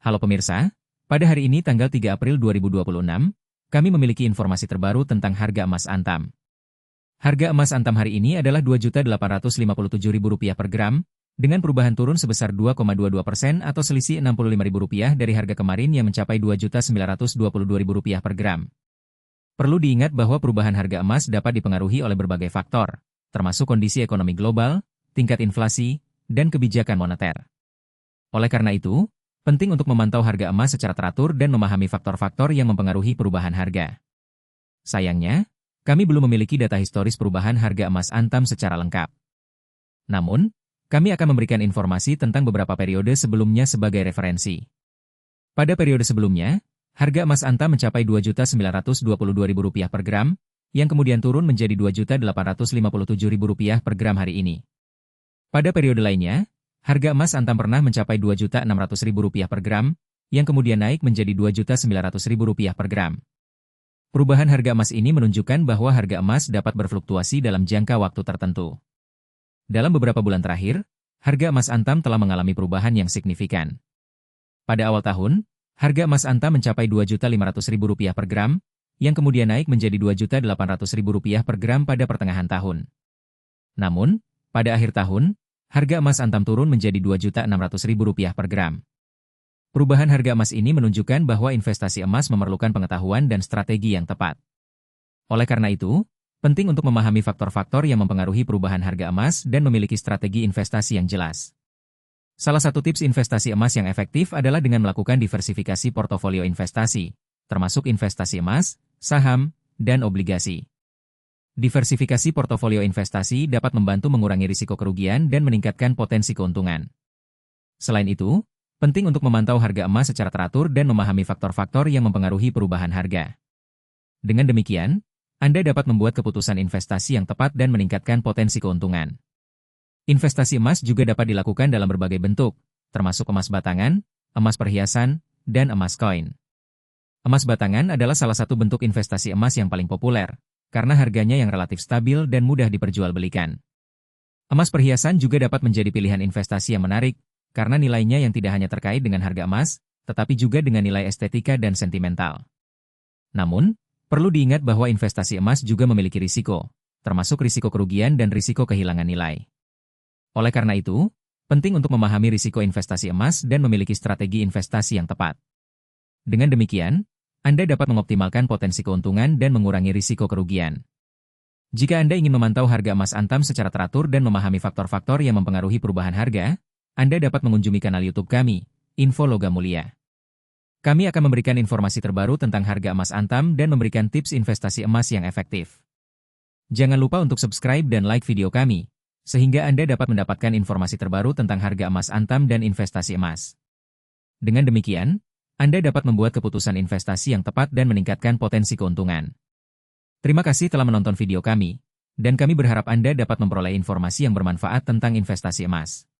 Halo pemirsa, pada hari ini tanggal 3 April 2026, kami memiliki informasi terbaru tentang harga emas Antam. Harga emas Antam hari ini adalah Rp2.857.000 per gram, dengan perubahan turun sebesar 2,22% atau selisih Rp65.000 dari harga kemarin yang mencapai Rp2.922.000 per gram. Perlu diingat bahwa perubahan harga emas dapat dipengaruhi oleh berbagai faktor, termasuk kondisi ekonomi global, tingkat inflasi, dan kebijakan moneter. Oleh karena itu, penting untuk memantau harga emas secara teratur dan memahami faktor-faktor yang mempengaruhi perubahan harga. Sayangnya, kami belum memiliki data historis perubahan harga emas Antam secara lengkap. Namun, kami akan memberikan informasi tentang beberapa periode sebelumnya sebagai referensi. Pada periode sebelumnya, harga emas Antam mencapai Rp2.922.000 per gram, yang kemudian turun menjadi Rp2.857.000 per gram hari ini. Pada periode lainnya, harga emas Antam pernah mencapai Rp2.600.000 per gram, yang kemudian naik menjadi Rp2.900.000 per gram. Perubahan harga emas ini menunjukkan bahwa harga emas dapat berfluktuasi dalam jangka waktu tertentu. Dalam beberapa bulan terakhir, harga emas Antam telah mengalami perubahan yang signifikan. Pada awal tahun, harga emas Antam mencapai Rp2.500.000 per gram, yang kemudian naik menjadi Rp2.800.000 per gram pada pertengahan tahun. Namun, pada akhir tahun, harga emas Antam turun menjadi Rp2.600.000 per gram. Perubahan harga emas ini menunjukkan bahwa investasi emas memerlukan pengetahuan dan strategi yang tepat. Oleh karena itu, penting untuk memahami faktor-faktor yang mempengaruhi perubahan harga emas dan memiliki strategi investasi yang jelas. Salah satu tips investasi emas yang efektif adalah dengan melakukan diversifikasi portofolio investasi, termasuk investasi emas, saham, dan obligasi. Diversifikasi portofolio investasi dapat membantu mengurangi risiko kerugian dan meningkatkan potensi keuntungan. Selain itu, penting untuk memantau harga emas secara teratur dan memahami faktor-faktor yang mempengaruhi perubahan harga. Dengan demikian, Anda dapat membuat keputusan investasi yang tepat dan meningkatkan potensi keuntungan. Investasi emas juga dapat dilakukan dalam berbagai bentuk, termasuk emas batangan, emas perhiasan, dan emas koin. Emas batangan adalah salah satu bentuk investasi emas yang paling populer, karena harganya yang relatif stabil dan mudah diperjualbelikan. Emas perhiasan juga dapat menjadi pilihan investasi yang menarik, karena nilainya yang tidak hanya terkait dengan harga emas, tetapi juga dengan nilai estetika dan sentimental. Namun, perlu diingat bahwa investasi emas juga memiliki risiko, termasuk risiko kerugian dan risiko kehilangan nilai. Oleh karena itu, penting untuk memahami risiko investasi emas dan memiliki strategi investasi yang tepat. Dengan demikian, Anda dapat mengoptimalkan potensi keuntungan dan mengurangi risiko kerugian. Jika Anda ingin memantau harga emas Antam secara teratur dan memahami faktor-faktor yang mempengaruhi perubahan harga, Anda dapat mengunjungi kanal YouTube kami, Info Logam Mulia. Kami akan memberikan informasi terbaru tentang harga emas Antam dan memberikan tips investasi emas yang efektif. Jangan lupa untuk subscribe dan like video kami, sehingga Anda dapat mendapatkan informasi terbaru tentang harga emas Antam dan investasi emas. Dengan demikian, Anda dapat membuat keputusan investasi yang tepat dan meningkatkan potensi keuntungan. Terima kasih telah menonton video kami, dan kami berharap Anda dapat memperoleh informasi yang bermanfaat tentang investasi emas.